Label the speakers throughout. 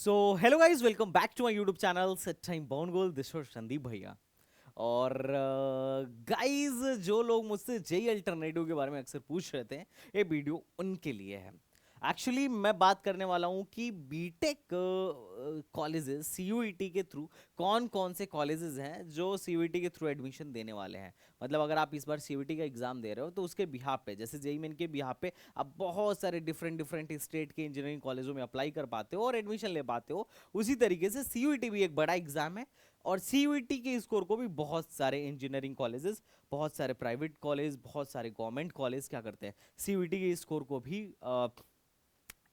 Speaker 1: So hello guys, welcome back to my YouTube channel set time bound goal. This is Sandeep भैया। और guys, जो लोग मुझसे JEE alternative के बारे में अक्सर पूछ रहे थे, ये वीडियो उनके लिए है। एक्चुअली मैं बात करने वाला हूँ कि बीटेक कॉलेजेस सीयूईटी के थ्रू कौन कौन से कॉलेजेस हैं जो सीयूईटी के थ्रू एडमिशन देने वाले हैं। मतलब अगर आप इस बार सीयूईटी का एग्जाम दे रहे हो तो उसके बिहाफ पे, जैसे जेई मेन के बिहाफ पे आप बहुत सारे डिफरेंट डिफरेंट स्टेट के इंजीनियरिंग कॉलेजों में अप्लाई कर पाते हो और एडमिशन ले पाते हो। उसी तरीके से सीयूईटी भी एक बड़ा एग्जाम है और सीयूईटी के स्कोर को भी बहुत सारे इंजीनियरिंग कॉलेजेस, बहुत सारे प्राइवेट कॉलेज, बहुत सारे गवर्नमेंट कॉलेज क्या करते हैं, सीयूईटी के स्कोर को भी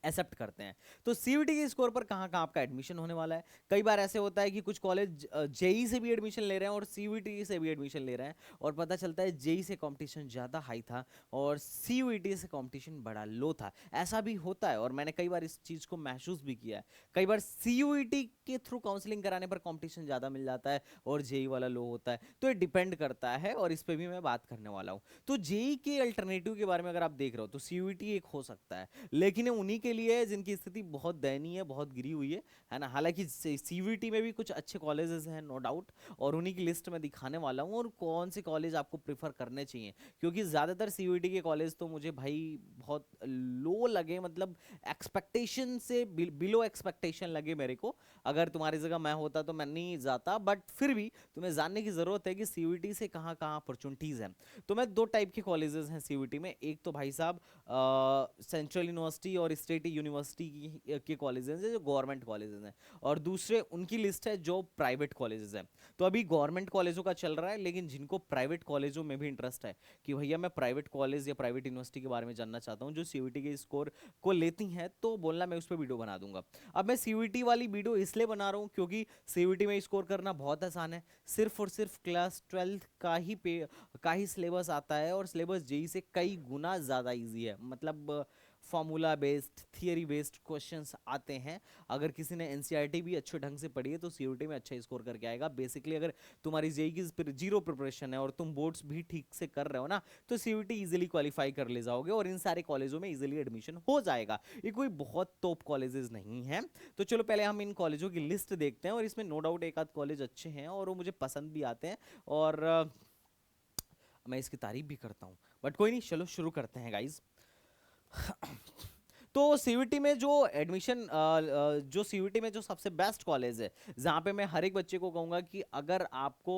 Speaker 1: एक्सेप्ट करते हैं। तो सीयूईटी के स्कोर पर कहाँ कहाँ आपका एडमिशन होने वाला है। कई बार ऐसे होता है कि कुछ कॉलेज जेई से भी एडमिशन ले रहे हैं और सीयूईटी से भी एडमिशन ले रहे हैं, और पता चलता है जेई से कंपटीशन ज़्यादा हाई था और सीयूईटी से कंपटीशन बड़ा लो था। ऐसा भी होता है और मैंने कई बार इस चीज़ को महसूस भी किया है। कई बार सीयूईटी के थ्रू काउंसलिंग कराने पर कंपटीशन ज़्यादा मिल जाता है और जेई वाला लो होता है। तो ये डिपेंड करता है और इस पर भी मैं बात करने वाला हूँ। तो जेई के अल्टरनेटिव के बारे में अगर आप देख रहे हो तो सीयूईटी एक हो सकता है, लेकिन ये उन्हीं के लिए है जिनकी स्थिति बहुत दयनीय है, बहुत गिरी हुई है ना। हालांकि सीयूईटी में भी कुछ अच्छे कॉलेजेस हैं, नो डाउट, और उन्हीं की लिस्ट में दिखाने वाला हूँ और कौन से कॉलेज आपको प्रेफर करने चाहिए। क्योंकि ज़्यादातर सीयूईटी के कॉलेज तो मुझे भाई बहुत लो लगे, मतलब एक्सपेक्टेशन से बिलो एक्सपेक्टेशन लगे मेरे को। अगर तुम्हारी जगह मैं होता तो मैं नहीं जाता, बट फिर भी तुम्हें जानने की ज़रूरत है कि सीयूईटी से कहाँ कहाँ अपॉर्चुनिटीज़ हैं। तो मैं दो टाइप के कॉलेजेस हैं सीयूईटी में। एक तो भाई साहब सेंट्रल यूनिवर्सिटी और स्टेट यूनिवर्सिटी के कॉलेजेस हैं जो गवर्नमेंट कॉलेजेस हैं, और दूसरे उनकी लिस्ट है जो प्राइवेट कॉलेजेस हैं। तो अभी गवर्नमेंट कॉलेजों का चल रहा है, लेकिन जिनको प्राइवेट कॉलेजों में भी इंटरेस्ट है कि भैया मैं प्राइवेट कॉलेज या प्राइवेट यूनिवर्सिटी के बारे में जानना चाहता हूँ जो सीयूईटी के स्कोर को लेती हैं, तो बोलना, मैं उस पर वीडियो बना दूंगा। अब मैं सीयूईटी वाली वीडियो इसलिए बना रहा हूँ क्योंकि सीयूईटी में स्कोर करना बहुत आसान है। सिर्फ और सिर्फ क्लास 12 का ही सिलेबस आता है और सिलेबस जेई से कई गुना ज़्यादा इजी है। मतलब formula based, theory based questions आते हैं। अगर किसी ने एनसीईआरटी भी अच्छे ढंग से पढ़ी है तो सीयूईटी में अच्छा स्कोर करके आएगा। बेसिकली अगर तुम्हारी जेई की जीरो प्रिपरेशन है और तुम बोर्ड्स भी ठीक से कर रहे हो ना, तो सीयूईटी इजीली क्वालिफाई कर ले जाओगे और इन सारे कॉलेजों में इजीली एडमिशन हो जाएगा। ये कोई बहुत टॉप कॉलेजेस नहीं हैं। तो चलो पहले हम इन कॉलेजों की लिस्ट देखते हैं, और इसमें नो डाउट एक आध कॉलेज अच्छे हैं और वो मुझे पसंद भी आते हैं, और मैं इसकी तारीफ भी करता हूँ। बट कोई नहीं, चलो शुरू करते हैं गाइज। तो सीयूईटी में जो एडमिशन, जो सीयूईटी में जो सबसे बेस्ट कॉलेज है, जहाँ पे मैं हर एक बच्चे को कहूँगा कि अगर आपको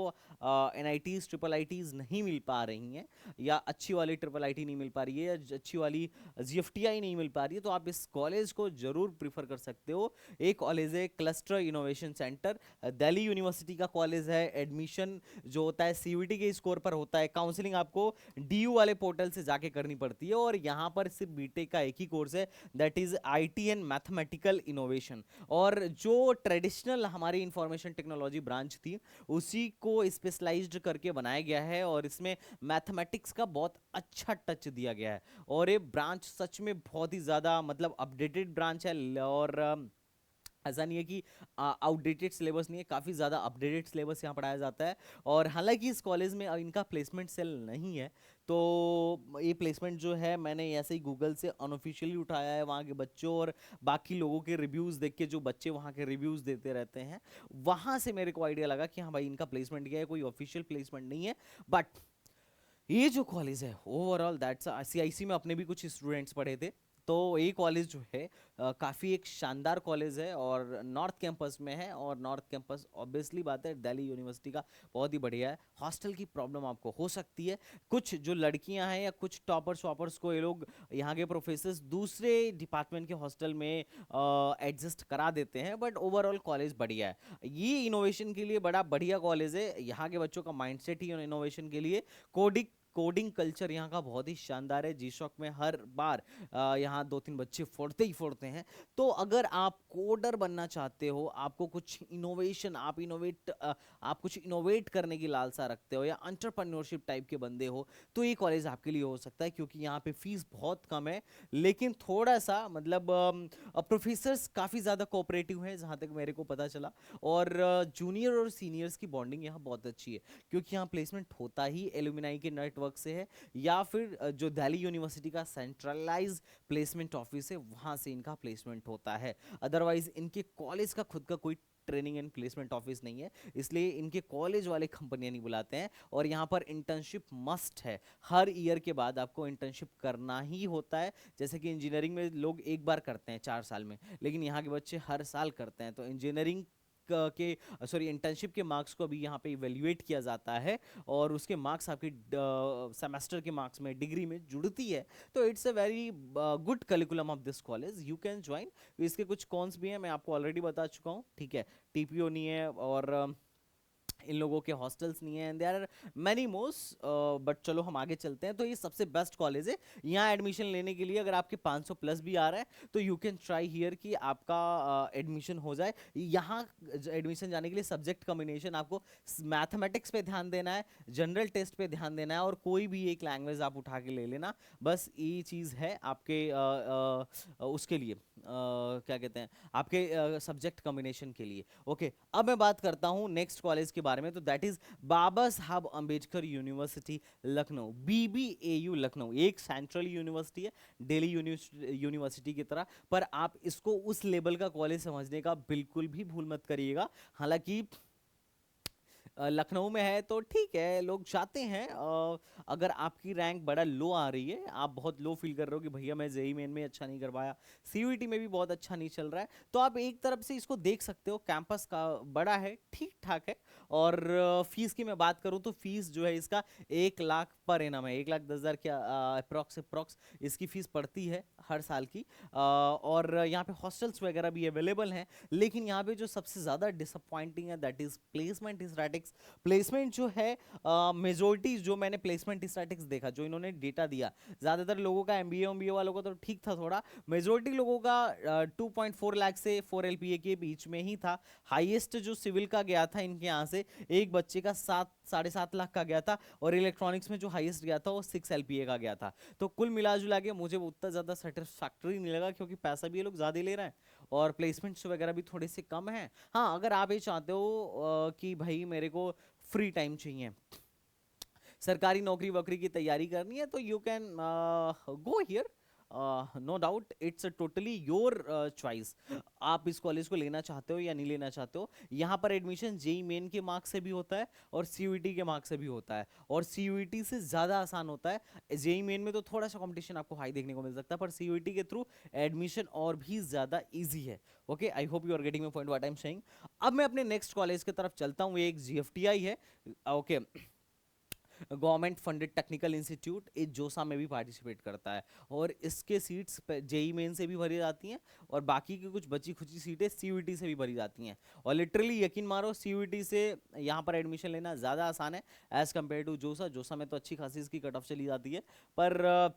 Speaker 1: एनआईटीज ट्रिपल आईटीज नहीं मिल पा रही हैं, या अच्छी वाली ट्रिपल आईटी नहीं मिल पा रही है, या अच्छी वाली जीएफटीआई नहीं मिल पा रही है, तो आप इस कॉलेज को जरूर प्रीफर कर सकते हो। एक कॉलेज है cluster innovation centre, Delhi university का कॉलेज है। एडमिशन जो होता है सीयूईटी के स्कोर पर होता है। काउंसलिंग आपको डीयू वाले पोर्टल से जाके करनी पड़ती है, और यहाँ पर सिर्फ बीटेक का एक ही कोर्स है, that is IT and mathematical innovation. और जो ट्रेडिशनल हमारी इंफॉर्मेशन टेक्नोलॉजी ब्रांच थी, उसी को स्पेशलाइज्ड करके बनाया गया है, और इसमें मैथमेटिक्स का बहुत अच्छा टच दिया गया है। और ये ब्रांच सच में बहुत ही ज़्यादा मतलब अपडेटेड ब्रांच है, और ऐसा नहीं है कि आउटडेटेड सिलेबस नहीं है, काफ़ी ज़्यादा अपडेटेड सिलेबस यहाँ पढ़ाया जाता है। और हालांकि इस कॉलेज में इनका प्लेसमेंट सेल नहीं है, तो ये प्लेसमेंट जो है मैंने ऐसे ही गूगल से अनऑफिशियली उठाया है, वहाँ के बच्चों और बाकी लोगों के रिव्यूज़ देख के, जो बच्चे वहाँ के रिव्यूज़ देते रहते हैं, वहाँ से मेरे को आइडिया लगा कि हाँ भाई इनका प्लेसमेंट क्या है, कोई ऑफिशियल प्लेसमेंट नहीं है। बट ये जो कॉलेज है ओवरऑल, दैट्स सीआईसी में अपने भी कुछ स्टूडेंट्स पढ़े थे। तो ये कॉलेज जो है काफ़ी एक शानदार कॉलेज है और नॉर्थ कैंपस में है, और नॉर्थ कैंपस ऑब्वियसली बात है दिल्ली यूनिवर्सिटी का बहुत ही बढ़िया है। हॉस्टल की प्रॉब्लम आपको हो सकती है, कुछ जो लड़कियां हैं या कुछ टॉपर्स वॉपर्स को ये लोग, यहाँ के प्रोफेसर्स दूसरे डिपार्टमेंट के हॉस्टल में एडजस्ट करा देते हैं, बट ओवरऑल कॉलेज बढ़िया है। ये इनोवेशन के लिए बड़ा बढ़िया कॉलेज है। यहाँ के बच्चों का माइंडसेट ही इनोवेशन के लिए, कोडिंग कोडिंग कल्चर यहाँ का बहुत ही शानदार है। जी शॉक में हर बार यहाँ दो तीन बच्चे फोड़ते ही फोड़ते हैं। तो अगर आप कोडर बनना चाहते हो, आपको कुछ इनोवेशन, आप कुछ इनोवेट करने की लालसा रखते हो, या एंटरप्रेन्योरशिप टाइप के बंदे हो, तो ये कॉलेज आपके लिए हो सकता है, क्योंकि यहाँ पे फीस बहुत कम है, लेकिन थोड़ा सा मतलब प्रोफेसर्स काफ़ी ज़्यादा कोऑपरेटिव हैं जहाँ तक मेरे को पता चला, और जूनियर और सीनियर्स की बॉन्डिंग यहाँ बहुत अच्छी है, क्योंकि यहाँ प्लेसमेंट होता ही एलुमनाई के नेटवर्क नेटवर्क से है, या फिर जो दिल्ली यूनिवर्सिटी का सेंट्रलाइज प्लेसमेंट ऑफिस है वहाँ से इनका प्लेसमेंट होता है। अदरवाइज इनके कॉलेज का खुद का कोई ट्रेनिंग एंड प्लेसमेंट ऑफिस नहीं है, इसलिए इनके कॉलेज वाले कंपनियां नहीं बुलाते हैं। और यहाँ पर इंटर्नशिप मस्ट है, हर ईयर के बाद आपको इंटर्नशिप करना ही होता है। जैसे कि इंजीनियरिंग में लोग एक बार करते हैं 4 साल में, लेकिन यहाँ के बच्चे हर साल करते हैं। तो इंजीनियरिंग के सॉरी इंटर्नशिप के मार्क्स को अभी यहाँ पे इवेल्युएट किया जाता है, और उसके मार्क्स आपके सेमेस्टर के मार्क्स में, डिग्री में जुड़ती है। तो it's a very good curriculum of this college, you can join. इसके कुछ कॉन्स भी हैं, मैं आपको ऑलरेडी बता चुका हूँ, ठीक है। टीपीओ नहीं है, और इन लोगों के हॉस्टल्स नहीं है, and there are many most, but चलो हम आगे चलते हैं। तो ये सबसे बेस्ट कॉलेज है। यहाँ एडमिशन लेने के लिए अगर आपके 500 प्लस भी आ रहा है तो यू कैन ट्राई हियर कि आपका एडमिशन हो जाए। यहाँ एडमिशन जाने के लिए सब्जेक्ट कॉम्बिनेशन, आपको मैथमेटिक्स पे ध्यान देना है, जनरल टेस्ट पे ध्यान देना है, और कोई भी एक लैंग्वेज आप उठा के ले लेना, बस ये चीज़ है आपके उसके लिए, क्या कहते हैं, आपके सब्जेक्ट कॉम्बिनेशन के लिए। ओके, अब मैं बात करता हूँ नेक्स्ट कॉलेज के बारे में, तो दैट इज बाबा साहब अंबेडकर यूनिवर्सिटी लखनऊ, BBAU लखनऊ। एक सेंट्रल यूनिवर्सिटी है, दिल्ली यूनिवर्सिटी की तरह, पर आप इसको उस लेवल का कॉलेज समझने का बिल्कुल भी भूल मत करिएगा। हालांकि लखनऊ में है तो ठीक है, लोग जाते हैं। अगर आपकी रैंक बड़ा लो आ रही है, आप बहुत लो फील कर रहे हो कि भैया मैं जेई मेन में अच्छा नहीं कर पाया, सीयूईटी में भी बहुत अच्छा नहीं चल रहा है, तो आप एक तरफ से इसको देख सकते हो, कैंपस का बड़ा है, ठीक ठाक है। और फीस की मैं बात करूं तो फीस जो है इसका 1 लाख पर एनम है, 1,10,000 के अप्रॉक्स इसकी फीस पड़ती है हर साल की। और यहाँ पे हॉस्टल्स वगैरह भी अवेलेबल हैं। लेकिन यहाँ पे जो सबसे ज़्यादा डिसअपॉइंटिंग है that is placement statics. Placement जो है, मेजोरिटी जो मैंने प्लेसमेंट स्टैटिक्स देखा, जो इन्होंने डेटा दिया, ज़्यादातर लोगों का एमबीए वालों का तो ठीक था थोड़ा, मेजोरिटी लोगों का 2.4 लाख से 4 एलपीए के बीच में ही था। हाईएस्ट जो सिविल का गया था इनके यहाँ से, एक बच्चे का 7-7.5 लाख का गया था, और इलेक्ट्रॉनिक्स में जो हाईएस्ट गया था वो 6 एलपीए का गया था। तो कुल मिला जुला के मुझे वो उतना ज़्यादा सेटिस्फैक्टरी नहीं लगा, क्योंकि पैसा भी ये लोग ज़्यादा ले रहे हैं और प्लेसमेंट्स वगैरह भी थोड़े से कम हैं। हाँ, अगर आप ये चाहते हो कि भाई मेरे को फ्री टाइम चाहिए, सरकारी नौकरी वोकरी की तैयारी करनी है, तो you can go here, no doubt, it's totally your choice. आप इस कॉलेज को लेना चाहते हो या नहीं लेना चाहते हो। यहाँ पर एडमिशन जेई मेन के मार्क्स से भी होता है और सीयूईटी के मार्क्स से भी होता है, और सीयूईटी से ज़्यादा आसान होता है। जेई मेन में तो थोड़ा सा कंपटीशन आपको हाई देखने को मिल सकता है, पर सीयूईटी के थ्रू एडमिशन और भी ज़्यादा ईजी है। Okay, I hope you are getting my point what I am saying. अब मैं अपने नेक्स्ट कॉलेज की तरफ चलता हूँ, ये एक जीएफटीआई है। Okay, government funded technical institute, ये जोसा में भी पार्टिसिपेट करता है, और इसके सीट्स जेई मेन से भी भरी जाती हैं, और बाकी की कुछ बची खुची सीटें सीयूईटी से भी भरी जाती हैं। और लिटरली यकीन मारो, सीयूईटी से यहाँ पर एडमिशन लेना ज़्यादा आसान है एज़ कम्पेयर टू जोसा। जोसा में तो अच्छी खासी इसकी कट ऑफ चली जाती है, पर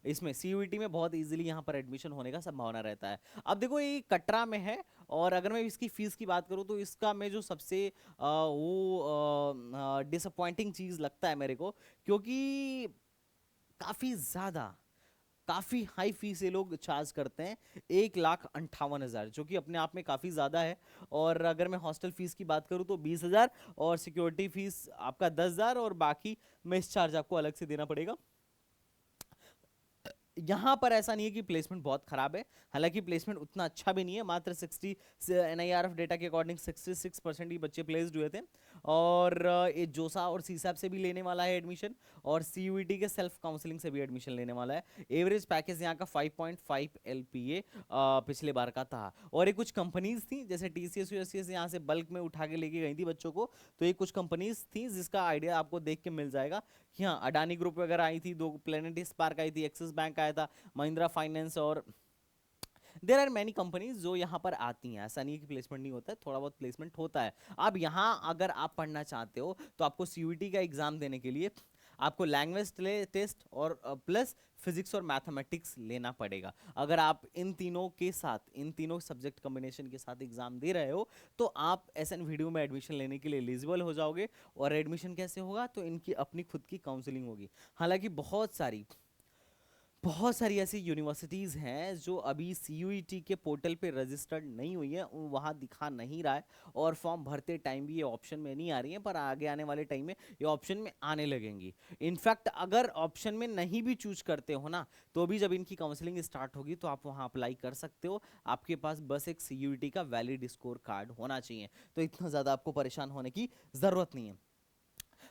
Speaker 1: इसमें सीयूईटी में बहुत ईजिली यहाँ पर एडमिशन होने का संभावना रहता है। अब देखो, ये कटरा में है, और अगर मैं इसकी फ़ीस की बात करूँ तो इसका मैं जो सबसे वो डिसअपॉइंटिंग चीज़ लगता है मेरे को, क्योंकि काफ़ी हाई फीस ये लोग चार्ज करते हैं, 1,58,000, जो कि अपने आप में काफ़ी ज़्यादा है। और अगर मैं हॉस्टल फीस की बात करूँ तो 20,000, और सिक्योरिटी फीस आपका 10,000, और बाकी मेस चार्ज आपको अलग से देना पड़ेगा। यहाँ पर ऐसा नहीं है कि प्लेसमेंट बहुत खराब है, हालांकि प्लेसमेंट उतना अच्छा भी नहीं है, मात्र 60 एनआईआरएफ डेटा के अकॉर्डिंग 66% ही बच्चे प्लेस्ड हुए थे। और ये जोसा और सीसैप से भी लेने वाला है एडमिशन, और सीयूईटी के सेल्फ काउंसलिंग से भी एडमिशन लेने वाला है। एवरेज पैकेज यहाँ का 5.5 एलपीए पिछले बार का था। और ये कुछ कंपनीज थी, जैसे टीसीएस यूएससीएस यहाँ से बल्क में उठा के लेके गई थी बच्चों को, तो ये कुछ कंपनीज थी जिसका आइडिया आपको देख के मिल जाएगा कि हाँ, अडानी ग्रुप वगैरह आई थी, 2 प्लेनेट स्पार्क आई थी, एक्सिस बैंक आया था, महिंद्रा फाइनेंस, और देर आर मैनी कंपनीज जो यहाँ पर आती हैं। ऐसा नहीं है कि प्लेसमेंट नहीं होता है, थोड़ा बहुत प्लेसमेंट होता है। अब यहाँ अगर आप पढ़ना चाहते हो तो आपको सीयूईटी का एग्जाम देने के लिए आपको लैंग्वेज टेस्ट और प्लस फिजिक्स और मैथमेटिक्स लेना पड़ेगा। अगर आप इन तीनों के साथ, इन तीनों सब्जेक्ट कॉम्बिनेशन के साथ एग्जाम दे रहे हो, तो आप एसएन वीडियो में एडमिशन लेने के लिए एलिजिबल हो जाओगे। और एडमिशन कैसे होगा, तो इनकी अपनी खुद की काउंसलिंग होगी। हालांकि बहुत सारी ऐसी यूनिवर्सिटीज़ हैं जो अभी सीयूईटी के पोर्टल पे रजिस्टर्ड नहीं हुई है, वहाँ दिखा नहीं रहा है, और फॉर्म भरते टाइम भी ये ऑप्शन में नहीं आ रही है, पर आगे आने वाले टाइम में ये ऑप्शन में आने लगेंगी। इनफैक्ट अगर ऑप्शन में नहीं भी चूज करते हो ना, तो भी जब इनकी काउंसलिंग स्टार्ट होगी तो आप वहाँ अप्लाई कर सकते हो। आपके पास बस एक सीयूईटी का वैलिड स्कोर कार्ड होना चाहिए, तो इतना ज़्यादा आपको परेशान होने की ज़रूरत नहीं है।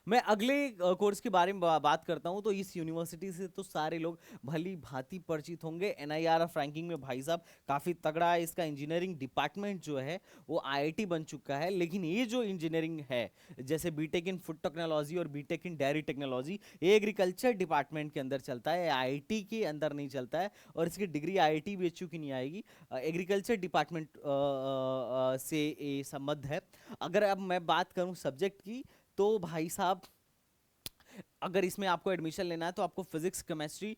Speaker 1: मैं अगले कोर्स के बारे में बात करता हूं, तो इस यूनिवर्सिटी से तो सारे लोग भली भांति परिचित होंगे। एनआईआरएफ रैंकिंग में भाई साहब काफ़ी तगड़ा है। इसका इंजीनियरिंग डिपार्टमेंट जो है वो आईआईटी बन चुका है, लेकिन ये जो इंजीनियरिंग है, जैसे बीटेक इन फूड टेक्नोलॉजी और बीटेक इन डेयरी टेक्नोलॉजी, ये एग्रीकल्चर डिपार्टमेंट के अंदर चलता है, आईआईटी के अंदर नहीं चलता है, और इसकी डिग्री आईआईटी बीएचयू की नहीं आएगी, एग्रीकल्चर डिपार्टमेंट से ये संबद्ध है। अगर अब मैं बात करूं सब्जेक्ट की, तो भाई साहब अगर इसमें आपको एडमिशन लेना है तो आपको फिजिक्स केमिस्ट्री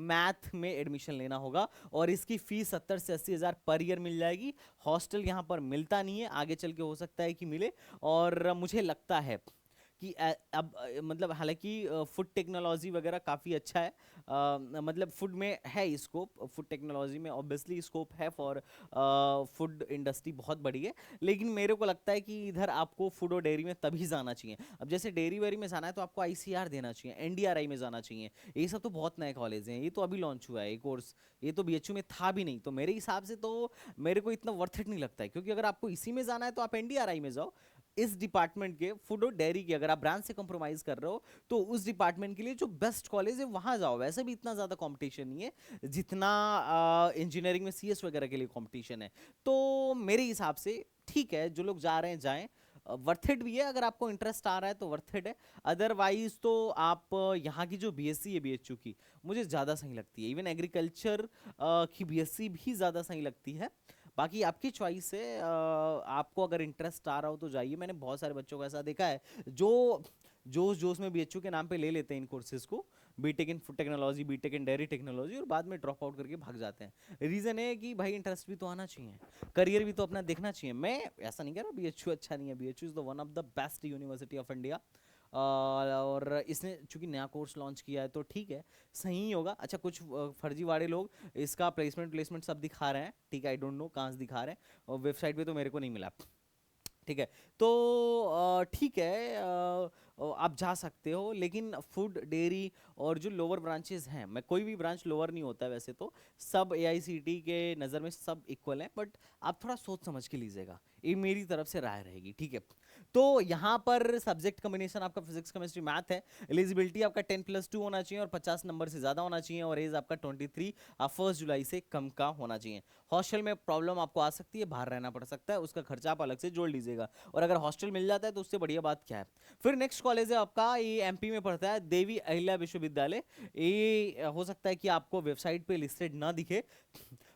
Speaker 1: मैथ में एडमिशन लेना होगा, और इसकी फीस 70 से 80 हज़ार पर ईयर मिल जाएगी। हॉस्टल यहाँ पर मिलता नहीं है, आगे चल के हो सकता है कि मिले, और मुझे लगता है कि अब मतलब हालांकि फूड टेक्नोलॉजी वगैरह काफ़ी अच्छा है, मतलब फूड में है स्कोप, फूड टेक्नोलॉजी में ऑब्वियसली स्कोप है फॉर फूड इंडस्ट्री बहुत बड़ी है, लेकिन मेरे को लगता है कि इधर आपको फूड और डेयरी में तभी जाना चाहिए। अब जैसे डेयरी वेरी में जाना है तो आपको आईसीआर देना चाहिए, एनडीआरआई में जाना चाहिए। ये सब तो बहुत नए कॉलेज हैं, ये तो अभी लॉन्च हुआ है ये कोर्स, ये तो बीएचयू में था भी नहीं, तो मेरे हिसाब से तो मेरे को इतना वर्थ इट नहीं लगता है, क्योंकि अगर आपको इसी में जाना है तो आप एनडीआरआई में जाओ। इस डिपार्टमेंट के फूड और डेयरी की अगर आप ब्रांच से कॉम्प्रोमाइज कर रहे हो, तो उस डिपार्टमेंट के लिए जो बेस्ट कॉलेज है वहां जाओ। वैसे भी इतना ज्यादा कंपटीशन नहीं है जितना इंजीनियरिंग में सीएस वगैरह के लिए कंपटीशन है। तो मेरे हिसाब से ठीक है, जो लोग जा रहे हैं जाएं, वर्थ इट भी है, अगर आपको इंटरेस्ट आ रहा है तो वर्थ इट है। अदरवाइज तो आप यहाँ की जो बीएससी है बीएचयू की, मुझे ज़्यादा सही लगती है। इवन एग्रीकल्चर की बीएससी भी ज़्यादा सही लगती है। बाकी आपकी चॉइस है, आपको अगर इंटरेस्ट आ रहा हो तो जाइए। मैंने बहुत सारे बच्चों को ऐसा देखा है जो जोश जोश में बीएचयू के नाम पे ले लेते हैं इन कोर्सेज को, BTech in food technology, BTech in dairy technology, और बाद में ड्रॉप आउट करके भाग जाते हैं। रीज़न है कि भाई इंटरेस्ट भी तो आना चाहिए, करियर भी तो अपना देखना चाहिए। मैं ऐसा नहीं कह रहा बीएचयू अच्छा नहीं है, BHU is the one of the best university of India, और इसने चूंकि नया कोर्स लॉन्च किया है तो ठीक है, सही ही होगा। अच्छा, कुछ फर्जीवाड़े लोग इसका प्लेसमेंट प्लेसमेंट सब दिखा रहे हैं, ठीक है, आई डोंट नो कहाँ से दिखा रहे हैं, और वेबसाइट पे तो मेरे को नहीं मिला, ठीक है। तो ठीक है, आप जा सकते हो, लेकिन फूड डेयरी और जो लोअर ब्रांचेस हैं, मैं कोई भी ब्रांच लोअर नहीं होता है वैसे तो, सब एआईसीटी के नज़र में सब इक्वल हैं, बट आप थोड़ा सोच समझ के लीजिएगा, ये मेरी तरफ से राय रहेगी, ठीक है। तो यहाँ पर सब्जेक्ट कॉम्बिनेशन आपका फिजिक्स केमिस्ट्री मैथ है। एलिजिबिलिटी आपका 10+2 होना चाहिए और 50 नंबर से ज़्यादा होना चाहिए, और एज आपका 23 1 जुलाई से कम का होना चाहिए। हॉस्टल में प्रॉब्लम आपको आ सकती है, बाहर रहना पड़ सकता है, उसका खर्चा आप अलग से जोड़ लीजिएगा, और अगर हॉस्टल मिल जाता है तो उससे बढ़िया बात क्या है। फिर नेक्स्ट कॉलेज है आपका, ये एमपी में पड़ता है, देवी अहिल्या विश्वविद्यालय। ये हो सकता है कि आपको वेबसाइट पे लिस्टेड ना दिखे,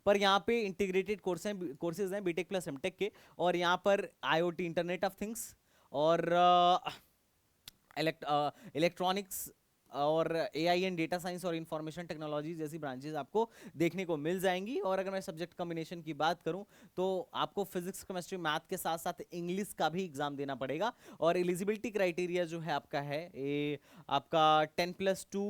Speaker 1: पर यहाँ पे इंटीग्रेटेड कोर्सेज हैं बीटेक प्लस एमटेक के, और यहाँ पर आईओटी इंटरनेट ऑफ थिंग्स और इलेक्ट्रॉनिक्स और एआई एंड डेटा साइंस और इंफॉर्मेशन टेक्नोलॉजी जैसी ब्रांचेस आपको देखने को मिल जाएंगी। और अगर मैं सब्जेक्ट कॉम्बिनेशन की बात करूं तो आपको फिजिक्स केमिस्ट्री मैथ के साथ साथ इंग्लिश का भी एग्जाम देना पड़ेगा, और एलिजिबिलिटी क्राइटेरिया जो है आपका है ये आपका 10+2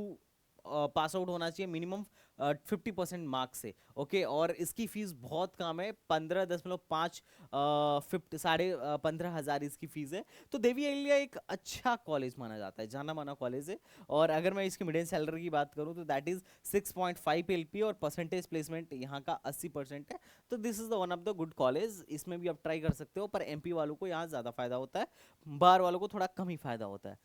Speaker 1: पास आउट होना चाहिए मिनिमम 50% मार्क्स से, ओके। और इसकी फीस बहुत कम है, 15.5 15,500 इसकी फीस है। तो देवी अहिल्या एक अच्छा कॉलेज माना जाता है, जाना माना कॉलेज है। और अगर मैं इसकी मिडियन सैलरी की बात करूं तो दैट इज 6.5 एलपी, और परसेंटेज प्लेसमेंट यहाँ का 80% है। तो this is the one of the good college, इसमें भी आप ट्राई कर सकते हो, पर एमपी वालों को यहाँ ज़्यादा फायदा होता है, बाहर वालों को थोड़ा कम ही फायदा होता है।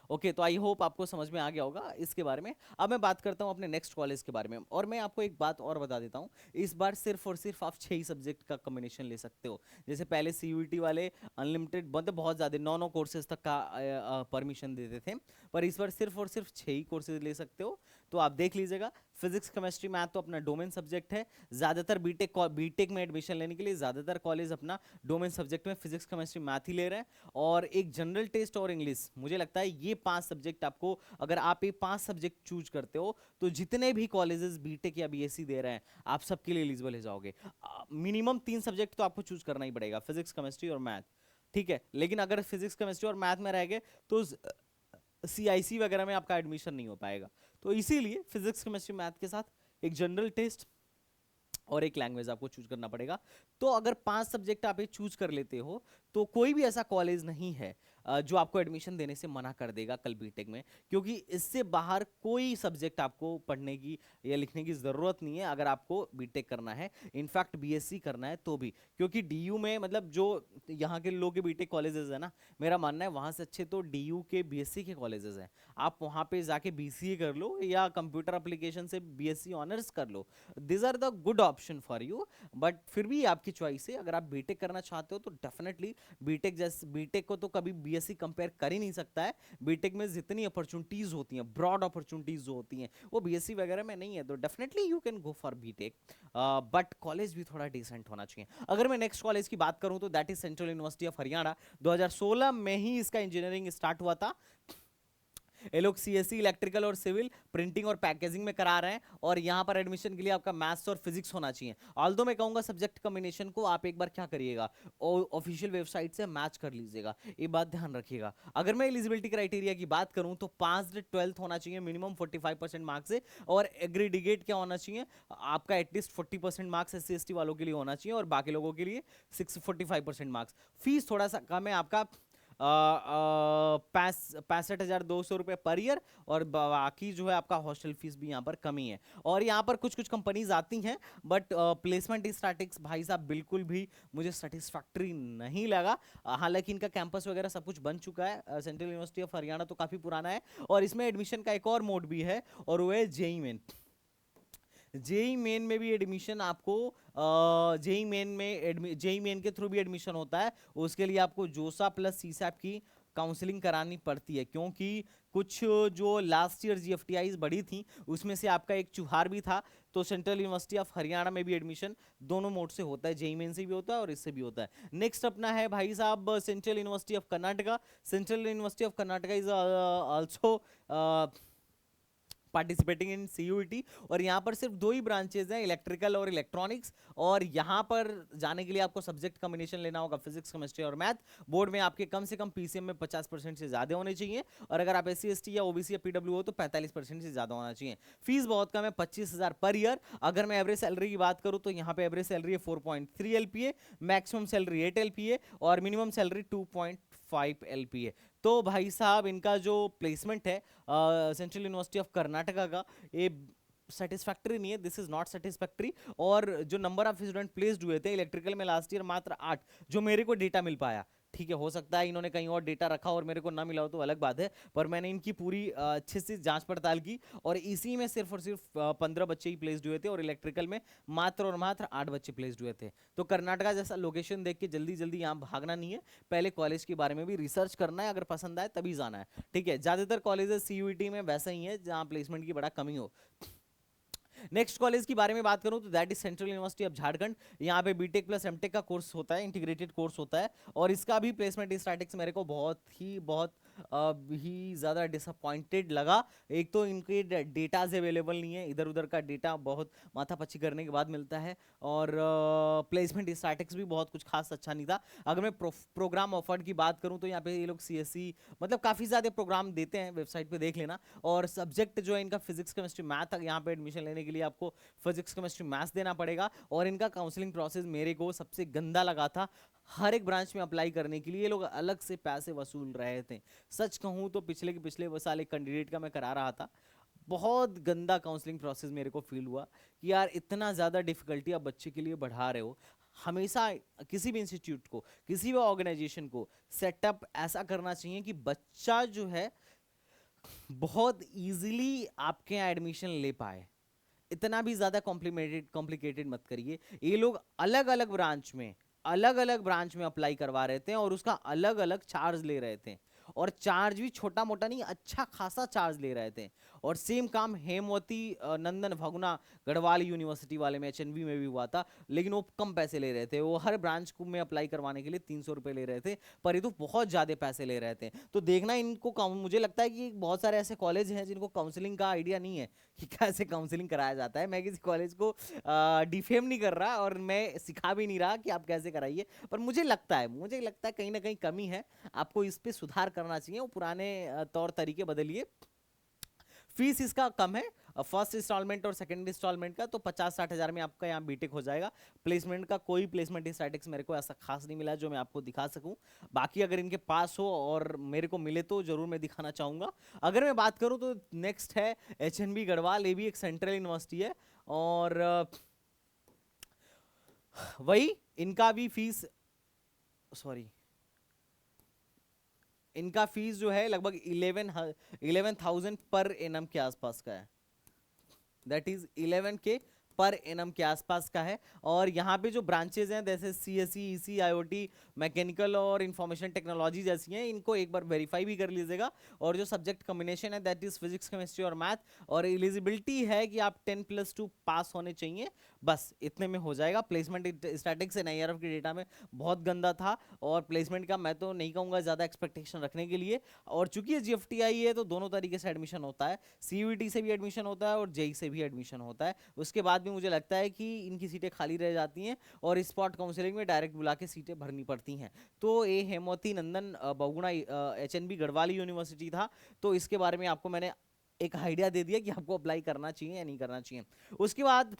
Speaker 1: ओके, तो आई होप आपको समझ में आ गया होगा इसके बारे में। अब मैं बात करता हूँ अपने नेक्स्ट कॉलेज के बारे में, और मैं आपको एक बात और बता देता हूँ, इस बार सिर्फ और सिर्फ आप 6 ही सब्जेक्ट का कॉम्बिनेशन ले सकते हो। जैसे पहले सीयूईटी वाले अनलिमिटेड मतलब बहुत ज़्यादा 9 कोर्सेज तक का परमिशन देते थे, पर इस बार सिर्फ और सिर्फ 6 ही कोर्सेज ले सकते हो। तो आप देख लीजिएगा, फिजिक्स केमिस्ट्री मैथ तो अपना डोमेन सब्जेक्ट है, ज़्यादातर बीटेक में एडमिशन लेने के लिए ज़्यादातर कॉलेज अपना डोमेन सब्जेक्ट में फिजिक्स केमिस्ट्री मैथ ही ले रहे हैं, और एक जनरल टेस्ट और इंग्लिश। मुझे लगता है ये 5 सब्जेक्ट आपको, अगर आप ये 5 सब्जेक्ट चूज करते हो तो जितने भी कॉलेजेस बीटेक या बीएससी दे रहे हैं आप सबके लिए एलिजिबल हो जाओगे। मिनिमम 3 सब्जेक्ट तो आपको चूज करना ही पड़ेगा, फिजिक्स केमिस्ट्री और मैथ, ठीक है। लेकिन अगर फिजिक्स केमिस्ट्री और मैथ में रह गए तो सीआईसी वगैरह में आपका एडमिशन नहीं हो पाएगा। तो इसीलिए फिजिक्स केमिस्ट्री मैथ के साथ एक जनरल टेस्ट और एक लैंग्वेज आपको चूज करना पड़ेगा। तो अगर 5 सब्जेक्ट आप ये चूज कर लेते हो तो कोई भी ऐसा कॉलेज नहीं है जो आपको एडमिशन देने से मना कर देगा कल बीटेक में, क्योंकि इससे बाहर कोई सब्जेक्ट आपको पढ़ने की या लिखने की जरूरत नहीं है अगर आपको बीटेक करना है, इनफैक्ट बीएससी करना है तो भी। क्योंकि डीयू में मतलब जो यहाँ के लोग के बीटेक कॉलेजेस है ना, मेरा मानना है वहाँ से अच्छे तो डीयू के बीएससी के कॉलेजेस हैं। आप वहाँ पे जाके बीसीए कर लो या कंप्यूटर एप्लीकेशन से बीएससी ऑनर्स कर लो, this are the good option for you. But फिर भी आपकी चॉइस है, अगर आप बीटेक करना चाहते हो तो डेफिनेटली बीटेक, जैसे बीटेक को तो कभी बीएससी कंपेयर कर ही नहीं सकता है। बीटेक में जितनी अपॉर्चुनिटीज होती हैं, ब्रॉड अपॉर्चुनिटीज जो होती हैं, वो बीएससी वगैरह में नहीं है। तो definitely you can go for BTech, but college भी थोड़ा डिसेंट होना चाहिए। अगर मैं नेक्स्ट कॉलेज की बात करूं तो that is central university of Haryana. 2016 में ही इसका इंजीनियरिंग स्टार्ट हुआ था। ये लोग सीएससी इलेक्ट्रिकल और सिविल, प्रिंटिंग और पैकेजिंग में करा रहे हैं, और यहाँ पर एडमिशन के लिए आपका मैथ्स और फिजिक्स होना चाहिए। ऑल्दो मैं कहूंगा सब्जेक्ट कॉम्बिनेशन को आप एक बार क्या करिएगा, ऑफिशियल वेबसाइट से मैच कर लीजिएगा, ये बात ध्यान रखिएगा। अगर मैं एलिजिबिलिटी क्राइटेरिया की बात करूं तो 5th-12th होना चाहिए मिनिमम 45% मार्क्स से, और एग्रीडिगेट क्या होना चाहिए आपका एटलीस्ट 40% मार्क्स एससी एसटी वालों के लिए होना चाहिए, और बाकी लोगों के लिए 45% मार्क्स। फीस थोड़ा सा कम है आपका, 65,200 रुपये पर ईयर, और बाकी जो है आपका हॉस्टल फीस भी यहाँ पर कमी है। और यहाँ पर कुछ कुछ कंपनीज आती हैं, बट प्लेसमेंट स्टैटिक्स भाई साहब बिल्कुल भी मुझे सेटिस्फैक्टरी नहीं लगा। हालांकि इनका कैंपस वगैरह सब कुछ बन चुका है, सेंट्रल यूनिवर्सिटी ऑफ हरियाणा तो काफ़ी पुराना है, और इसमें एडमिशन का एक और मोड भी है, और वो है जेई मेन। जेई मेन में भी एडमिशन आपको, जेई मेन के थ्रू भी एडमिशन होता है। उसके लिए आपको जोसा प्लस सीसैप की काउंसलिंग करानी पड़ती है, क्योंकि कुछ जो लास्ट ईयर जीएफटीआईज बढ़ी थी उसमें से आपका एक चुहार भी था। तो सेंट्रल यूनिवर्सिटी ऑफ हरियाणा में भी एडमिशन दोनों मोड से होता है, जेई मेन से भी होता है और इससे भी होता है। नेक्स्ट अपना है भाई साहब central university of Karnataka. Central university of Karnataka is also participating in CUET, और यहाँ पर सिर्फ 2 ही ब्रांचेज हैं, इलेक्ट्रिकल और इलेक्ट्रॉनिक्स। और यहाँ पर जाने के लिए आपको सब्जेक्ट कॉम्बिनेशन लेना होगा फिजिक्स केमिस्ट्री और मैथ। बोर्ड में आपके कम से कम पीसीएम में 50% से ज़्यादा होने चाहिए, और अगर आप एससी एसटी या ओबीसी या पीडब्ल्यू हो तो 45% से ज़्यादा होना चाहिए। फीस बहुत कम है, 25,000 पर ईयर। अगर मैं एवरेज सैलरी की बात करूँ तो यहाँ पे एवरेज सैलरी है 4.3 LPA, मैक्सिमम सैलरी 8 LPA, और मिनिमम सैलरी 2.5 LPA। तो भाई साहब इनका जो प्लेसमेंट है सेंट्रल यूनिवर्सिटी ऑफ कर्नाटका का, ये सेटिस्फैक्टरी नहीं है, दिस इज नॉट सेटिस्फैक्टरी। और जो नंबर ऑफ स्टूडेंट प्लेस्ड हुए थे इलेक्ट्रिकल में लास्ट ईयर मात्र 8, जो मेरे को डेटा मिल पाया। ठीक है, हो सकता है इन्होंने कहीं और डेटा रखा और मेरे को ना मिला हो तो अलग बात है, पर मैंने इनकी पूरी अच्छे से जांच पड़ताल की, और इसी में सिर्फ और सिर्फ 15 बच्चे ही प्लेस्ड हुए थे, और इलेक्ट्रिकल में मात्र और मात्र 8 बच्चे प्लेस्ड हुए थे। तो कर्नाटका जैसा लोकेशन देख के जल्दी जल्दी यहाँ भागना नहीं है, पहले कॉलेज के बारे में भी रिसर्च करना है, अगर पसंद आए तभी जाना है। ठीक है, ज्यादातर कॉलेजेस सीयूईटी में वैसा ही है जहाँ प्लेसमेंट की बड़ा कमी हो। नेक्स्ट कॉलेज की बारे में बात करूं तो that is central university of Jharkhand. यहाँ पे बीटेक प्लस एमटेक का कोर्स होता है, इंटीग्रेटेड कोर्स होता है, और इसका भी प्लेसमेंट स्टैटिक्स मेरे को बहुत ही ज़्यादा डिसअपॉइंटेड लगा। एक तो इनके डेटाज अवेलेबल नहीं है, इधर उधर का डेटा बहुत माथापच्ची करने के बाद मिलता है, और प्लेसमेंट स्टैटिक्स भी बहुत कुछ खास अच्छा नहीं था। अगर मैं प्रोग्राम ऑफर्ड की बात करूं तो यहाँ पे ये लोग सीएससी मतलब काफ़ी ज़्यादा प्रोग्राम देते हैं, वेबसाइट पे देख लेना। और सब्जेक्ट जो है इनका फिजिक्स केमिस्ट्री मैथ, यहाँ पे एडमिशन लेने के लिए आपको फिजिक्स केमिस्ट्री मैथ्स देना पड़ेगा। और इनका काउंसलिंग प्रोसेस मेरे को सबसे गंदा लगा था। हर एक ब्रांच में अप्लाई करने के लिए ये लोग अलग से पैसे वसूल रहे थे। सच कहूँ तो पिछले के पिछले साल एक कैंडिडेट का मैं करा रहा था, बहुत गंदा काउंसलिंग प्रोसेस मेरे को फील हुआ कि यार इतना ज़्यादा डिफिकल्टी आप बच्चे के लिए बढ़ा रहे हो। हमेशा किसी भी इंस्टीट्यूट को, किसी भी ऑर्गेनाइजेशन को सेटअप ऐसा करना चाहिए कि बच्चा जो है बहुत इजीली आपके यहाँ एडमिशन ले पाए। इतना भी ज़्यादा कॉम्प्लिकेटेड मत करिए। ये लोग अलग अलग ब्रांच में अप्लाई करवा रहे थे, और उसका अलग अलग चार्ज ले रहे थे, और चार्ज भी छोटा मोटा नहीं, अच्छा खासा चार्ज ले रहे थे। और सेम काम हेमवती नंदन भगुना गढ़वाल यूनिवर्सिटी वाले में एचएनवी में भी हुआ था, लेकिन वो कम पैसे ले रहे थे। वो हर ब्रांच को में अप्लाई करवाने के लिए 300 रुपये ले रहे थे, पर ये तो बहुत ज़्यादा पैसे ले रहे थे। तो देखना इनको, मुझे लगता है कि बहुत सारे ऐसे कॉलेज हैं जिनको काउंसलिंग का आइडिया नहीं है कि कैसे काउंसलिंग कराया जाता है। मैं किसी कॉलेज को डिफेम नहीं कर रहा, और मैं सिखा भी नहीं रहा कि आप कैसे कराइए, पर मुझे लगता है कहीं ना कहीं कमी है, आपको इस पे सुधार करना चाहिए। वो पुराने तौर तरीके बदलिए। फीस इसका कम है, फर्स्ट इंस्टॉलमेंट और सेकंड इंस्टॉलमेंट का तो 50-60 हज़ार में आपका यहाँ बीटेक हो जाएगा। प्लेसमेंट का कोई प्लेसमेंट स्टैटिक्स मेरे को ऐसा खास नहीं मिला जो मैं आपको दिखा सकूं। बाकी अगर इनके पास हो और मेरे को मिले तो जरूर मैं दिखाना चाहूंगा। अगर मैं बात करूं तो नेक्स्ट है एचएनबी गढ़वाल, ये भी एक सेंट्रल यूनिवर्सिटी है और वही इनका भी फीस, सॉरी, इनका फीस जो है लगभग 11,000 पर एनम के आसपास का है, that is 11K per annum के आसपास का है। और यहाँ पे जो ब्रांचेज हैं जैसे सीएसई, ईसी, आईओटी, मैकेनिकल और इंफॉर्मेशन टेक्नोलॉजी जैसी हैं, इनको एक बार वेरीफाई भी कर लीजिएगा। और जो सब्जेक्ट कॉम्बिनेशन है दैट इज फिजिक्स, केमिस्ट्री और मैथ, और एलिजिबिलिटी है कि आप 10+2 पास होने चाहिए, बस इतने में हो जाएगा। प्लेसमेंट स्टैटिक्स एनआईआरएफ के डेटा में बहुत गंदा था और प्लेसमेंट का मैं तो नहीं कहूँगा ज़्यादा एक्सपेक्टेशन रखने के लिए। और चूंकि ये जीएफटीआई है तो दोनों तरीके से एडमिशन होता है, सीयूईटी से भी एडमिशन होता है और जेई से भी एडमिशन होता है। उसके बाद भी मुझे लगता है कि इनकी सीटें खाली रह जाती हैं और स्पॉट काउंसलिंग में डायरेक्ट बुला के सीटें भरनी पड़ती हैं। तो ये हेमवती नंदन बहुगुणा एचएनबी गढ़वाल यूनिवर्सिटी था, तो इसके बारे में आपको मैंने एक आइडिया दे दिया कि आपको अप्लाई करना चाहिए या नहीं करना चाहिए। उसके बाद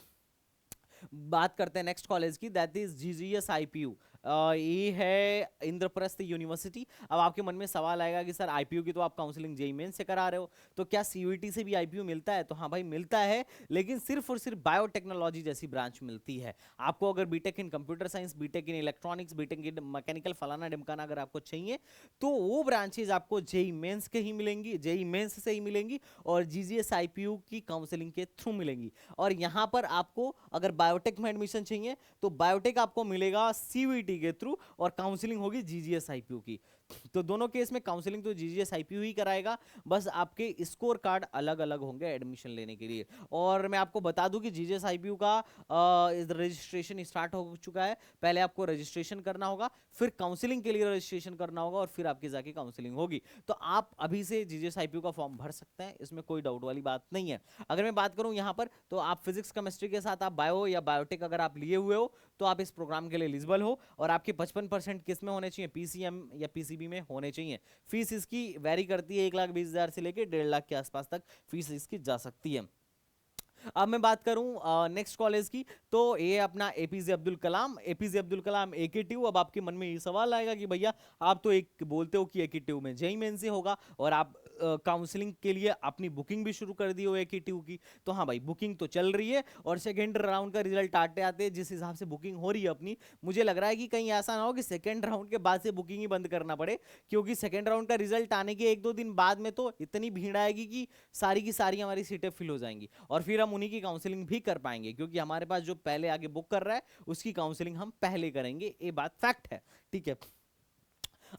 Speaker 1: बात करते हैं नेक्स्ट कॉलेज की, दैट इज जीजीएस आईपीयू। ये है इंद्रप्रस्थ यूनिवर्सिटी। अब आपके मन में सवाल आएगा कि सर आईपीयू की तो आप काउंसलिंग जेईई मेंस से करा रहे हो, तो क्या सीयूईटी से भी आईपीयू मिलता है? तो हाँ भाई मिलता है, लेकिन सिर्फ और सिर्फ बायोटेक्नोलॉजी जैसी ब्रांच मिलती है। आपको अगर BTech in computer science, BTech in electronics, BTech in mechanical फलाना ढिमकाना अगर आपको चाहिए तो वो ब्रांचेज आपको जेईई मेंस के ही मिलेंगी, जेईई मेंस से ही मिलेंगी और जीजीएस आईपीयू की काउंसलिंग के थ्रू मिलेंगी। और यहाँ पर आपको अगर बायोटेक में एडमिशन चाहिए तो बायोटेक आपको मिलेगा सीयूईटी के थ्रू और काउंसलिंग होगी जीजीएस आईपीयू की। तो दोनों केस में काउंसलिंग तो जीजीएस आईपीयू ही कराएगा, बस आपके स्कोर कार्ड अलग अलग होंगे एडमिशन लेने के लिए। और मैं आपको बता दूं कि जीजीएस आईपीयू का रजिस्ट्रेशन स्टार्ट हो चुका है। पहले आपको रजिस्ट्रेशन करना होगा, फिर काउंसलिंग के लिए रजिस्ट्रेशन करना होगा और फिर आपकी जाके काउंसलिंग होगी। तो आप अभी से जीजीएस आईपीयू का फॉर्म भर सकते हैं, इसमें कोई डाउट वाली बात नहीं है। अगर मैं बात करूं यहाँ पर तो आप फिजिक्स केमिस्ट्री के साथ आप बायो या बायोटेक अगर आप लिए हुए हो तो आप इस प्रोग्राम के लिए एलिजिबल हो और आपके 55% किस में होने चाहिए, पीसीएम या पीसीबी में होने चाहिए। फीस इसकी वैरी करती है, 1,20,000 से लेकर 1.5 लाख के आसपास तक फीस इसकी जा सकती है। अब मैं बात करूं नेक्स्ट कॉलेज की, तो ये अपना APJ Abdul Kalam, APJ Abdul Kalam AKTU. अब आपके मन में ये सवाल आएगा कि भैया आप तो एक बोलते हो कि एकेटीयू में जेईई मेंस से होगा और आप काउंसलिंग के लिए अपनी बुकिंग भी शुरू कर दी हो एकेटीयू की। तो हाँ भाई बुकिंग तो चल रही है और सेकेंड राउंड का रिजल्ट आते आते जिस हिसाब से बुकिंग हो रही है अपनी, मुझे लग रहा है कि कहीं ऐसा ना हो कि सेकेंड राउंड के बाद से बुकिंग ही बंद करना पड़े, क्योंकि सेकेंड राउंड का रिजल्ट आने के 1-2 दिन बाद में तो इतनी भीड़ आएगी कि सारी की सारी हमारी सीटें फिल हो जाएंगी और फिर हम उन्हीं की काउंसलिंग भी कर पाएंगे, क्योंकि हमारे पास जो पहले आगे बुक कर रहा है उसकी काउंसलिंग हम पहले करेंगे। ये बात फैक्ट है, ठीक है।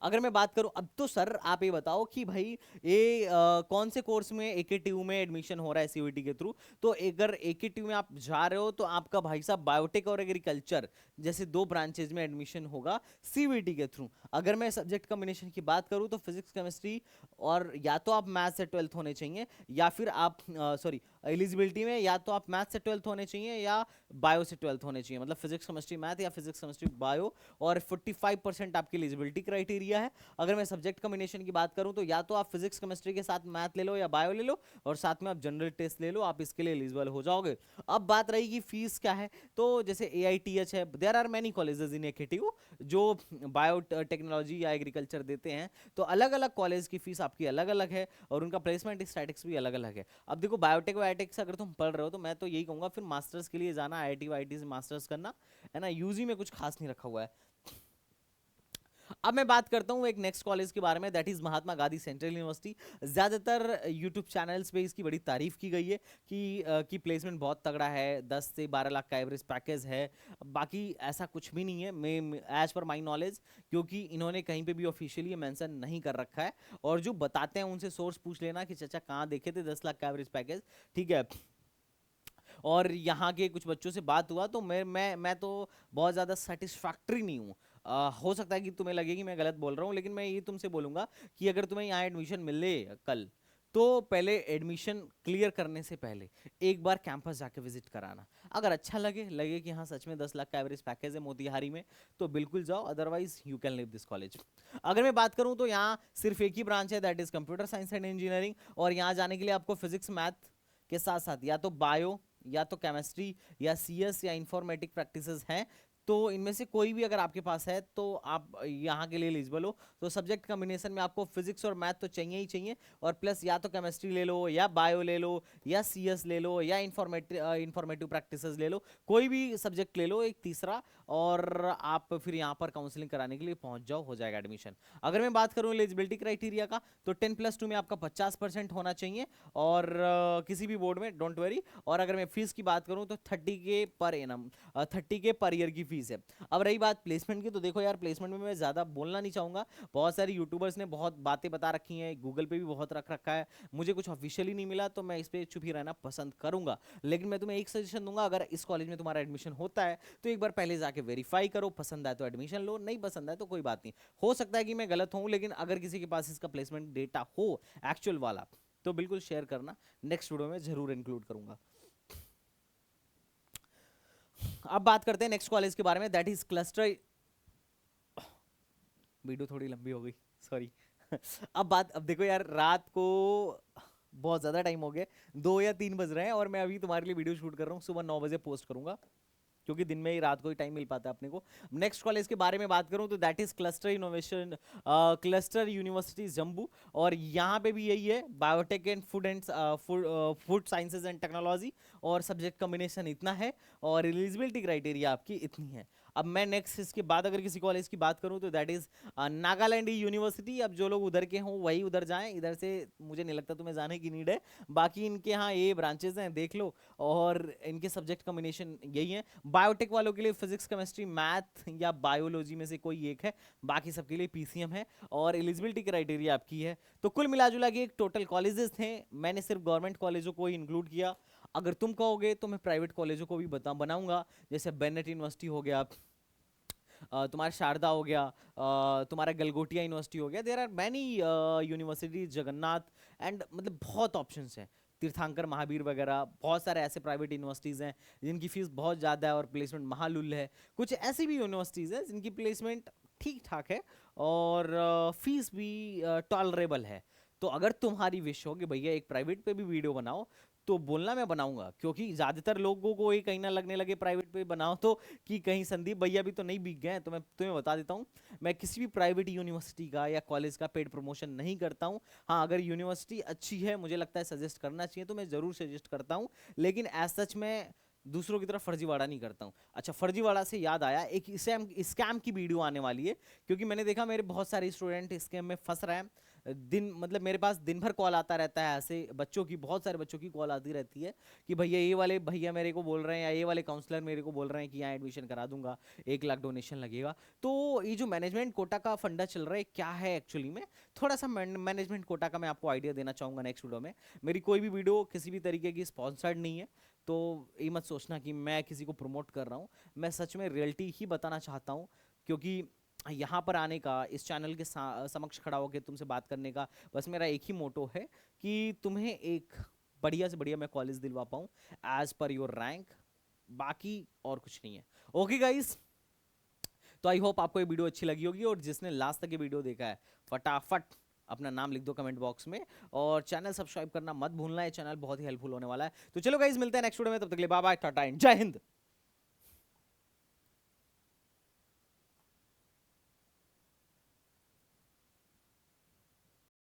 Speaker 1: अगर मैं बात करूं अब तो सर आप ये बताओ कि भाई ये कौन से कोर्स में एकेटीयू में एडमिशन हो रहा है सीयूईटी के थ्रू। तो अगर एकेटीयू में आप जा रहे हो तो आपका भाई साहब बायोटेक और एग्रीकल्चर जैसे 2 ब्रांचेज में एडमिशन होगा सीयूईटी के थ्रू। अगर मैं सब्जेक्ट कॉम्बिनेशन की बात करूं तो फिजिक्स केमिस्ट्री और या तो आप मैथ से 12th होने चाहिए या फिर आप सॉरी एलिजिबिलिटी में या तो आप मैथ से 12th होने चाहिए या बायो से 12th होने चाहिए, मतलब फिजिक्स केमिस्ट्री मैथ या फिजिक्स केमिस्ट्री बायो, और 45% आपकी एलिजिबिलिटी क्राइटेरिया है। अगर मैं सब्जेक्ट कॉम्बिनेशन की बात करूं तो या तो आप फिजिक्स केमिस्ट्री के साथ मैथ ले लो या बायो ले लो और साथ में आप जनरल टेस्ट ले लो, आप इसके लिए एलिजिबल हो जाओगे। अब बात रही कि फीस क्या है, तो जैसे AITH है, there are many colleges in AKTU जो बायो टेक्नोलॉजी या एग्रीकल्चर देते हैं, तो अलग अलग कॉलेज की फीस आपकी अलग अलग है और उनका प्लेसमेंट स्टैटिक्स भी अलग अलग है। अब देखो बायोटेक वायोटेक से अगर तुम पढ़ रहे हो तो मैं तो यही कहूंगा फिर मास्टर्स के लिए जाना, IIT वाईटी से मास्टर्स करना है ना, यूजी में कुछ खास नहीं रखा हुआ है। अब मैं बात करता हूँ एक नेक्स्ट कॉलेज के बारे में, that is Mahatma Gandhi central university. ज्यादातर यूट्यूब चैनल्स पे इसकी बड़ी तारीफ की गई है कि प्लेसमेंट बहुत तगड़ा है, 10 से 12 लाख का एवरेज पैकेज है। बाकी ऐसा कुछ भी नहीं है, मैं एज पर माई नॉलेज, क्योंकि इन्होंने कहीं पे भी ऑफिशियली मेंशन नहीं कर रखा है। और जो बताते हैं उनसे सोर्स पूछ लेना कि चाचा कहाँ देखे थे 10 लाख का एवरेज पैकेज, ठीक है। और यहाँ के कुछ बच्चों से बात हुआ तो मैं तो बहुत ज़्यादा सेटिस्फैक्ट्री नहीं हूँ। हो सकता है कि तुम्हें लगे कि मैं गलत बोल रहा हूँ, लेकिन मैं ये तुमसे बोलूँगा कि अगर तुम्हें यहाँ एडमिशन मिले कल, तो पहले एडमिशन क्लियर करने से पहले एक बार कैंपस जाके विजिट कराना। अगर अच्छा लगे कि हाँ सच में 10 लाख का एवरेज पैकेज है मोतिहारी में, तो बिल्कुल जाओ, otherwise you can leave this college. अगर मैं बात करूं तो यहाँ सिर्फ एक ही ब्रांच है, that is computer science and engineering, और यहाँ जाने के लिए आपको फिजिक्स मैथ के साथ साथ या तो बायो या तो केमिस्ट्री या सीएस या इंफॉर्मेटिक प्रैक्टिसेस हैं, तो इनमें से कोई भी अगर आपके पास है तो आप यहाँ के लिए एलिजिबल हो। तो सब्जेक्ट कॉम्बिनेशन में आपको फिजिक्स और मैथ तो चाहिए ही चाहिए, और प्लस या तो केमिस्ट्री ले लो या बायो ले लो या सीएस ले लो या इंफॉर्मेटिव प्रैक्टिसेस ले लो, कोई भी सब्जेक्ट ले लो एक तीसरा, और आप फिर यहाँ पर काउंसलिंग कराने के लिए पहुंच जाओ, हो जाएगा एडमिशन। अगर मैं बात करूँ एलिजिबिलिटी क्राइटेरिया का, तो 10+2 में आपका 50% होना चाहिए, और किसी भी बोर्ड में, डोंट वरी। और अगर मैं फीस की बात करूँ तो 30K per annum, 30K per year की फीस है। अब रही बात प्लेसमेंट की, तो देखो यार प्लेसमेंट में मैं ज़्यादा बोलना नहीं चाहूँगा, बहुत सारे यूट्यूबर्स ने बहुत बातें बता रखी हैं, गूगल पे भी बहुत रख रखा है, मुझे कुछ ऑफिशियली नहीं मिला, तो मैं इस पर चुप ही रहना पसंद करूंगा। लेकिन मैं तुम्हें एक सजेशन दूंगा, अगर इस कॉलेज में तुम्हारा एडमिशन होता है तो एक बार पहले जाके वेरीफाई करो, पसंद आए तो एडमिशन लो, नहीं पसंद आए तो कोई बात नहीं। हो सकता है कि मैं गलत हूँ, लेकिन अगर किसी के पास इसका प्लेसमेंट डेटा हो एक्चुअल वाला, तो बिल्कुल शेयर करना, नेक्स्ट वीडियो में जरूर इंक्लूड करूंगा। अब बात करते हैं नेक्स्ट कॉलेज के बारे में, दैट इज क्लस्टर। वीडियो थोड़ी लंबी हो गई, सॉरी। अब देखो यार, रात को बहुत ज़्यादा टाइम हो गया, 2 या 3 बज रहे हैं, और मैं अभी तुम्हारे लिए वीडियो शूट कर रहा हूँ, सुबह 9 बजे पोस्ट करूंगा, क्योंकि दिन में ही रात को ही टाइम मिल पाता है अपने को। नेक्स्ट कॉलेज के बारे में बात करूं तो that is cluster innovation, cluster university Jammu, और यहाँ पे भी यही है, biotech and food sciences and technology, और सब्जेक्ट कॉम्बिनेशन इतना है, और एलिजिबिलिटी क्राइटेरिया आपकी इतनी है। अब मैं नेक्स्ट इसके बाद अगर किसी कॉलेज की बात करूं तो दैट इज नागालैंड यूनिवर्सिटी। अब जो लोग उधर के हों वही उधर जाएं, इधर से मुझे नहीं लगता तुम्हें जाने की नीड है, बाकी इनके यहाँ ये ब्रांचेस हैं, देख लो, और इनके सब्जेक्ट कॉम्बिनेशन यही है। बायोटेक वालों के लिए फिजिक्स केमिस्ट्री मैथ या बायोलॉजी में से कोई एक है, बाकी सबके लिए पीसीएम है, और एलिजिबिलिटी क्राइटेरिया आपकी है। तो कुल मिला जुला के एक टोटल कॉलेजेस थे, मैंने सिर्फ गवर्नमेंट कॉलेजों को ही इंक्लूड किया। अगर तुम कहोगे तो मैं प्राइवेट कॉलेजों को भी बनाऊंगा, जैसे बेनेट यूनिवर्सिटी हो गया, तुम्हारा शारदा हो गया, तुम्हारा गलगोटिया यूनिवर्सिटी हो गया, there are many university, Jagannath, and मतलब बहुत ऑप्शंस हैं, तीर्थंकर महावीर वगैरह, बहुत सारे ऐसे प्राइवेट यूनिवर्सिटीज़ हैं जिनकी फीस बहुत ज़्यादा है और प्लेसमेंट महालुल है। कुछ ऐसी भी यूनिवर्सिटीज़ हैं जिनकी प्लेसमेंट ठीक ठाक है और फीस भी टॉलरेबल है। तो अगर तुम्हारी विश हो कि भैया एक प्राइवेट पे भी वीडियो बनाओ, तो बोलना मैं बनाऊंगा, क्योंकि ज़्यादातर लोगों को ये कहीं ना लगने लगे प्राइवेट पे बनाओ तो कि कहीं संदीप भैया भी तो नहीं बिक गए। तो मैं तुम्हें बता देता हूँ, मैं किसी भी प्राइवेट यूनिवर्सिटी का या कॉलेज का पेड प्रमोशन नहीं करता हूँ। हाँ, अगर यूनिवर्सिटी अच्छी है, मुझे लगता है सजेस्ट करना चाहिए, तो मैं ज़रूर सजेस्ट करता हूँ, लेकिन एज सच मैं दूसरों की तरफ फर्जीवाड़ा नहीं करता हूँ। अच्छा, फर्जीवाड़ा से याद आया, एक स्कैम की वीडियो आने वाली है, क्योंकि मैंने देखा मेरे बहुत सारे स्टूडेंट स्कैम में फंस रहे हैं। दिन मतलब मेरे पास दिन भर कॉल आता रहता है, ऐसे बच्चों की, बहुत सारे बच्चों की कॉल आती रहती है कि भैया ये वाले भैया मेरे को बोल रहे हैं, या ये वाले काउंसलर मेरे को बोल रहे हैं कि यहाँ एडमिशन करा दूंगा, 1 लाख डोनेशन लगेगा। तो ये जो मैनेजमेंट कोटा का फंडा चल रहा है, क्या है एक्चुअली में, थोड़ा सा मैनेजमेंट कोटा का मैं आपको आइडिया देना चाहूँगा नेक्स्ट वीडियो में। मेरी कोई भी वीडियो किसी भी तरीके की स्पॉन्सर्ड नहीं है, तो ये मत सोचना कि मैं किसी को प्रमोट कर रहा हूँ, मैं सच में रियलिटी ही बताना चाहता हूँ। क्योंकि यहाँ पर आने का, इस चैनल के समक्ष खड़ा होकर तुमसे बात करने का बस मेरा एक ही मोटो है कि तुम्हें एक बढ़िया से बढ़िया मैं कॉलेज दिलवा पाऊँ एज पर योर रैंक, बाकी और कुछ नहीं है। ओके गाइस, तो आई होप आपको ये वीडियो अच्छी लगी होगी, और जिसने लास्ट तक ये वीडियो देखा है फटाफट अपना नाम लिख दो कमेंट बॉक्स में, और चैनल सब्सक्राइब करना मत भूलना है, चैनल बहुत ही हेल्पफुल होने वाला है। तो चलो गाइस, मिलते हैं नेक्स्ट वीडियो में, तब तक के लिए बाय बाय, टाटा एंड जय हिंद।